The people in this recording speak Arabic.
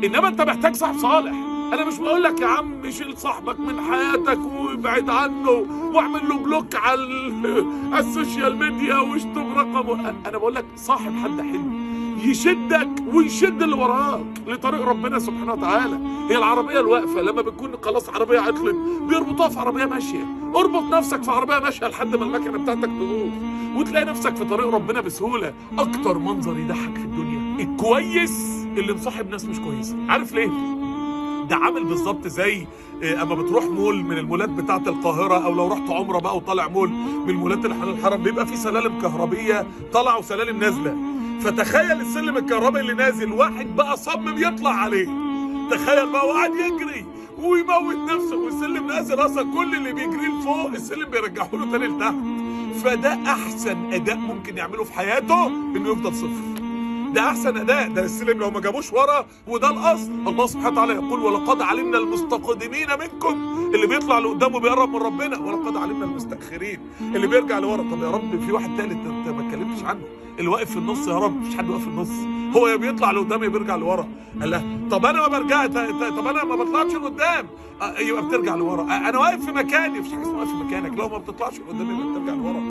انما انت محتاج صاحب صالح. انا مش بقول لك يا عم شيل صاحبك من حياتك وابعد عنه واعمل له بلوك على السوشيال ميديا واشتم رقمه. انا بقول لك صاحب حد حلو يشدك ويشد اللي وراك لطريق ربنا سبحانه وتعالى. هي العربيه الواقفه لما بتكون خلاص عربيه عطلت بيربطوها في عربيه ماشيه. اربط نفسك في عربيه ماشيه لحد ما المكنه بتاعتك تدور وتلاقي نفسك في طريق ربنا بسهوله. اكتر منظر يضحك في الدنيا الكويس اللي مصاحب ناس مش كويسه. عارف ليه؟ ده عامل بالظبط زي اما بتروح مول من المولات بتاعه القاهره، او لو رحت عمره بقى وطالع مول من المولات اللي حوالين الحرم، بيبقى في سلالم كهربيه طالعه وسلالم نازله. فتخيل السلم الكهربي اللي نازل واحد بقى صمم يطلع عليه. تخيل بقى وقعد يجري ويموت نفسه، والسلم نازل اصلا كل اللي بيجري لفوق السلم بيرجعه له تاني لتحت. فده احسن اداء ممكن يعمله في حياته انه يفضل صفر. ده احسن اداء. ده السلم لو ما جابوش ورا، وده الاصل. الله سبحانه وتعالى يقول ولقد علمنا المستقدمين منكم، اللي بيطلع لقدام وبيقرب من ربنا، ولقد علمنا المستاخرين اللي بيرجع لورا. طب يا رب في واحد ثالث انت ما اتكلمتش عنه، اللي واقف في النص. يا رب مفيش حد واقف في النص، هو يا بيطلع لقدام يا بيرجع لورا. قال لا طب انا ما برجع، طب انا ما بطلعش لقدام، يبقى بترجع لورا. انا واقف في مكاني. مفيش حاجه اسمها واقف في مكانك، لو ما بتطلعش لقدام يبقى بترجع لورا.